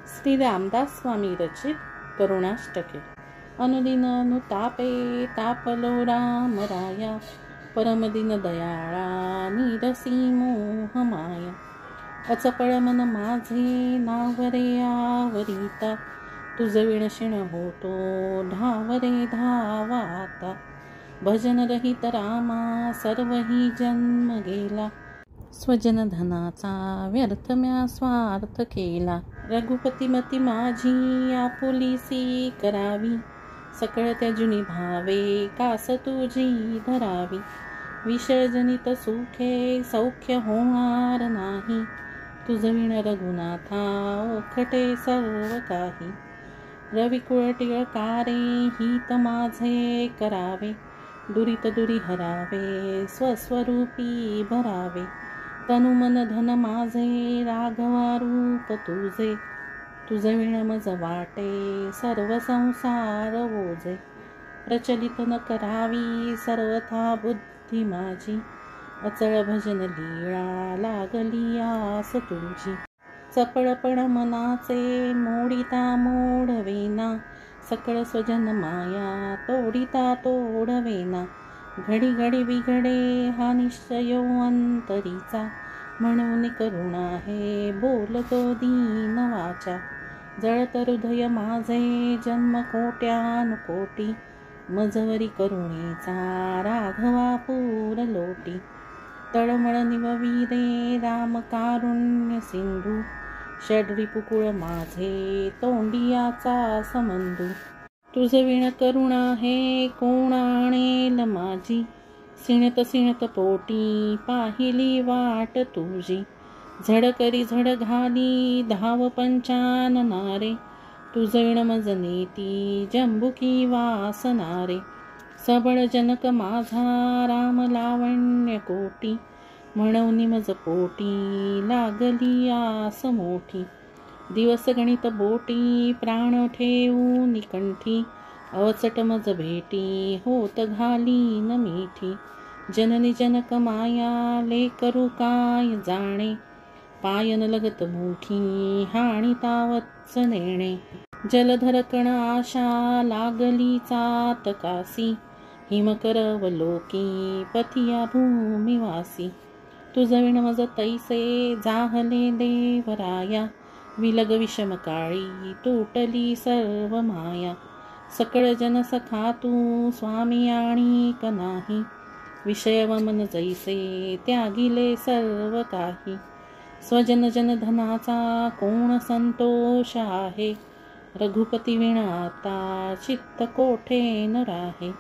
श्री रामदास स्वामी रचित करुणाष्टके। अनुदिन अनुतापे तापलो राम राया, परमदिन दयाळा निरसी मोह माया। अचपळ मन माझे नावरे आवरिता, तुझ विणशिण होतो धावरे धावा आता। भजन रहित रामा सर्वही जन्म गेला, स्वजन धनाचा व्यर्थ म्या स्वार्थ केला। रघुपती मती माझी आपुलीसी करावी, सकळ त्याजुनी भावे कास तुझी धरावी। विषयजनित सुखे सौख्य होणार नाही, तुझ विण रघुनाथा ओखटे सर्व काही। रविकुळ टिळकारे हित माझे करावे, दुरित दुरी हरावे स्वस्वरूपी भरावे। तनु मन धन माझे राघवा रूप तुझे, तुझ विण मज वाटे सर्व संसार ओझे। प्रचलित न करावी सर्वथा बुद्धी माझी, अचळ भजन लीळा लागली आस तुझी। चपळपण मनाचे मोडिता मोडवेना, सकळ स्वजन माया तोडिता तोडवेना। घडी घडी बिघडे हा निश्चयो अंतरीचा, म्हणून करुणा हे बोलतो दीन वाचा। जळत हृदय माझे जन्म कोट्यानुकोटी, मजवरी करुणेचा राघवा पूर लोटी। तळमळ निवविरे राम कारुण्य सिंधू, षड्रिपुकुळ माझे तोंडियाचा समंधू। तुझ विण करुणा हे कोण आणेल माझी, सिणत सिणत पोटी पाहिली वाट तुझी। झड करी झड घाली धाव पंचाननारे, तुझ विण मज नेती जंबुकी वासनारे। सबळ जनक माझा राम लावण्य कोटी, म्हणून मज पोटी लागली आस मोठी। दिवस गणित बोटी प्राण ठेवून कंठी, अवचट मज भेटी होत घाली न मिठी। जननी जनक माया लेकरू काय जाणे, पायन लगत मुठी हाणी तावत्स नेणे। जलधर कण आशा लागली चातकासी, हिमकरवलोकी पथिया भूमिवासी। तुझ विण मज तैसे जाहले देवराया, विलग विषम काळी तुटली सर्व माया। सकळ जन सखा तू स्वामी आणिक नाही, विषय व मन जैसे त्यागिले सर्व काही। स्वजन जन धनाचा कोण संतोष आहे, रघुपती विण आता चित्त कोठे न राहे।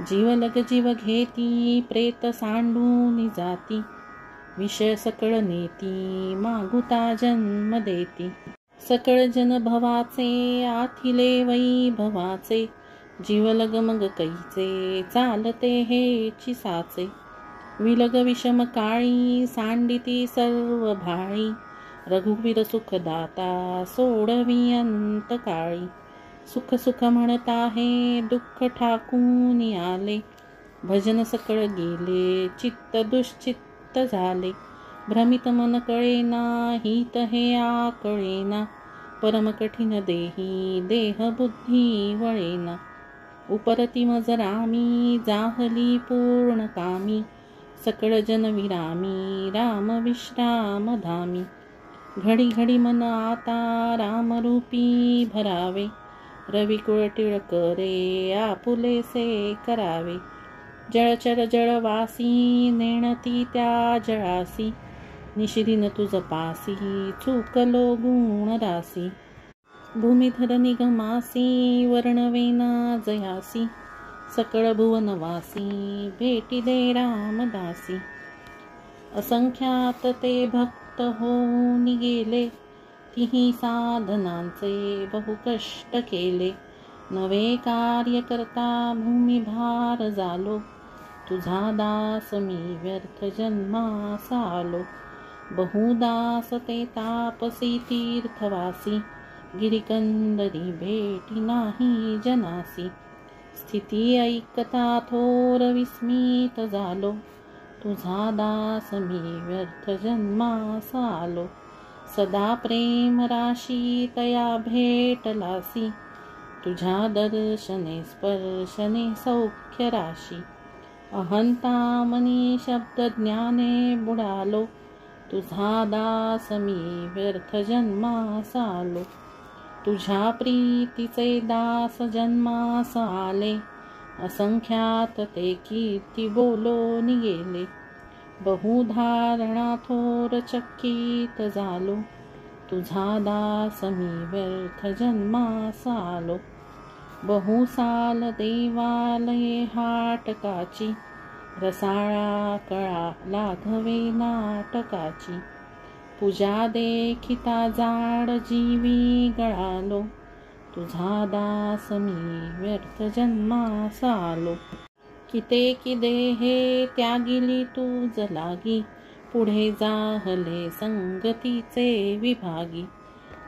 जीवलग जीव घेती प्रेत सांडून जाती, विषय सकळ नेती मागुता जन्म देती। सकळ जन भवाचे आथिले वैभवाचे, जीवलग मग कैचे चालते हेची साचे। विलग विषम काळी सांडिती सर्व भाळी, रघुवीर सुखदाता सोडवी अंत काळी। सुख सुख म्हणता हे दुःख ठाकून आले, भजन सकळ गेले चित्त दुश्चित्त झाले। भ्रमित मन कळेना हित हे आकळेना, परम कठीण देही देह बुद्धी वळेना। उपरती मज रामी जाहली पूर्ण कामी, सकळ जन विरामी राम विश्राम धामी। घडी घडी मन आता रामरूपी भरावे, रविकुळ टिळकरे आपुलेसे करावे। जळचर जळवासी नेणती त्या जळासी, निशिदिन तुझ पासी चुकलो गुण रासी। भूमिधर निगमासी वर्णवेना जयासी, सकळ भुवनवासी भेटिले रामदासी। असंख्यात ते भक्त होऊन गेले, तिही साधनांचे बहु कष्ट केले। नवे कार्य करता भूमिभार झालो, तुझा दास मी व्यर्थ जन्मास आलो। बहुदास ते तापसी तीर्थवासी, गिरिकंदरी भेटी नाही जनासी। स्थिती ऐकता थोर विस्मित झालो, तुझा दास मी व्यर्थ जन्मास आलो। सदा प्रेम राशी तया भेटलासी, तुझ्या दर्शने स्पर्शने सौख्य राशी. अहंता मनी शब्द ज्ञाने बुडालो, तुझा दास मी व्यर्थ जन्मास आलो. तुझ्या प्रीतीचे दास जन्मास आले, असंख्यात ते कीर्ती बोलोनी गेले. बहुधारणा थोर चकित झालो, तुझा दास मी व्यर्थ जन्मास आलो. बहुसाल देवालये हाटकाची, रसाळा कळा लाघवे नाटकाची. पूजा देखिता जाड जीवी गळालो, तुझा दास मी व्यर्थ जन्मास आलो. कितेकी देहे त्यागिली तूज लागी, पुढे जाहले संगतीचे विभागी.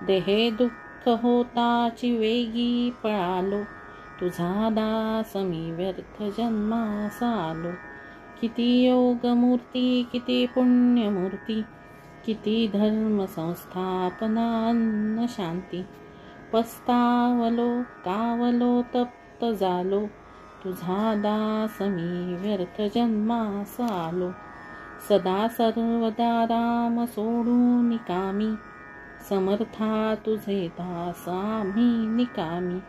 देहे दुःख होताची वेगी पळालो, तुझा दास मी व्यर्थ जन्मास आलो. किती योगमूर्ती किती पुण्यमूर्ती, किती धर्म संस्थापना अन्न शांती. पस्तावलो कावलो तप्त झालो, तुझा दास मी व्यर्थ जन्मास आलो. सदा सर्वदा राम सोडून कामी, समर्था तुझे दास आम्ही निकामी.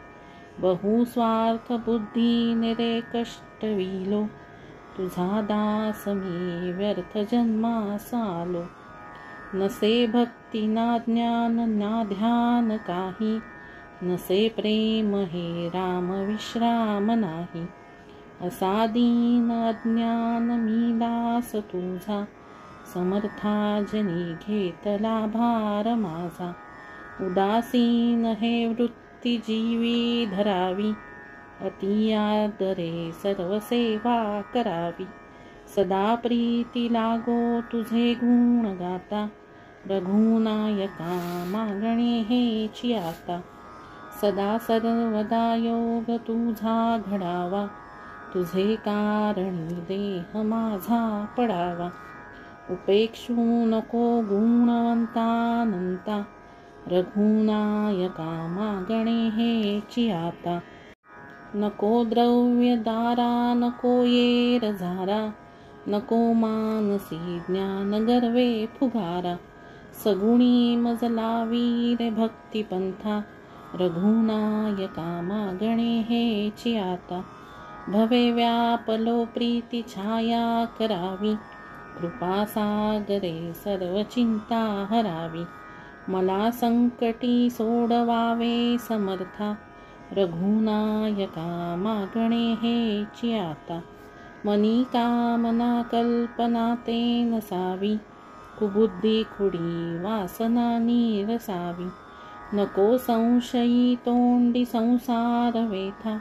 बहुस्वार्थ बुद्धीने रे कष्टविलो, तुझा दास मी व्यर्थ जन्मास आलो. नसे भक्ती ना ज्ञान ना ध्यान काही, नसे प्रेम हे राम विश्राम नाही. असा दीन अज्ञान मी दास तुझा, समर्था जनी घेतला भार माझा. उदासीन हे वृत्ती जीवी धरावी, अति आदरे सर्व सेवा करावी. सदा प्रीती लागो तुझे गुण गाता, रघुनायका मागणे हेची आता. सदा सर्वदा योग तुझा घडावा, तुझे कारणी देह माझा पडावा. उपेक्षू नको गुणवंतानंता, रघुनायका मागणे हेची आता. नको द्रव्य दारा नको येर झारा, नको मानसी ज्ञान गर्वे फुगारा. सगुणी मज लावी रे भक्ती पंथा, रघुनायका मागणे हेची आता. भवे व्यापलो प्रीती छाया करावी, कृपा सागरे सर्व चिंता हरावी. मला संकटी सोडवावे समर्था, रघुनायका मागणे हेची आता. मनी कामना कल्पना ते नसावी, कुबुद्धी खुडी वासना निरसावी. नको संशयी तोंडी संसार वेथा,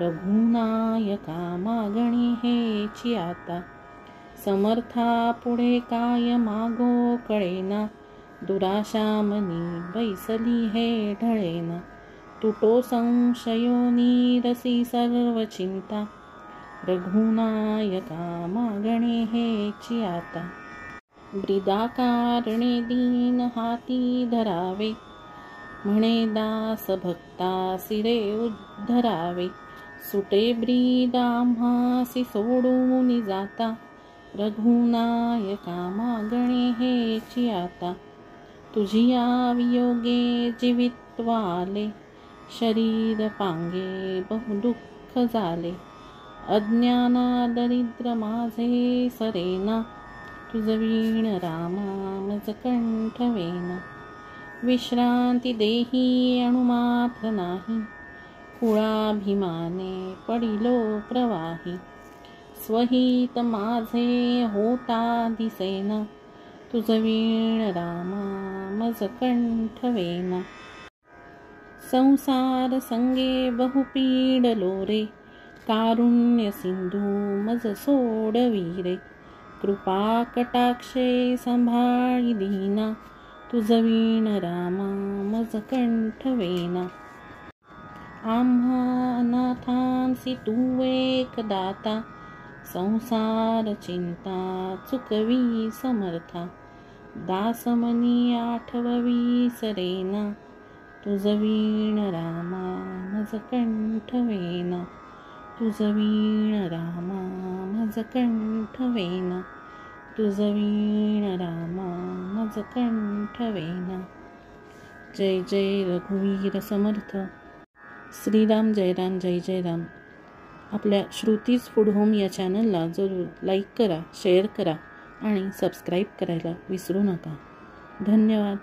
रघुनायका मागणे हेची आता. समर्था पुढे काय मागो कळेना, दुराशा मनी बैसली हे ढळेना. तुटो संशयो नीरसी सर्व चिंता, रघुनायका मागणे हेची आता. ब्रीदा कारणे दीन हाती धरावे, म्हणे दास भक्ता सिरे उद्धरावे. सुटे ब्रीद आम्हासी सोडून जाता, रघुनायका मागणे हेची आता. तुझिया वियोगे जीवित्व आले, शरीर पांगे बहु दुःख झाले. अज्ञाना दरिद्र माझे सरेना, तुझ वीण रामा मज कंठवेना. विश्रांती देही अणुमात्र नाही, कुळाभिमाने पडिलो प्रवाही. स्वहित माझे होता दिसेना, तुझ वीण रामा मज कंठवेना. संसार संगे बहु पीडलो रे, कारुण्य सिंधू मज सोडवी रे. कृपा कटाक्षे संभाळी दीना, तुझ वीण रामा मज कंठवेना. आम्हा अनाथांसी तू एक दाता, संसार चिंता चुकवी समर्था. दासमनी आठववी सरेना, तुझ वीण रामा मज कंठवेना, तुझ वीण रामा मज कंठवेना, तुझ वीण रामा मज कंठवेना. जय जय रघुवीर समर्थ. श्रीराम जय राम जय जय राम. आपल्या श्रुतीज फूड होम या चॅनलला जरूर लाईक करा, शेअर करा आणि सबस्क्राईब करायला विसरू नका. धन्यवाद.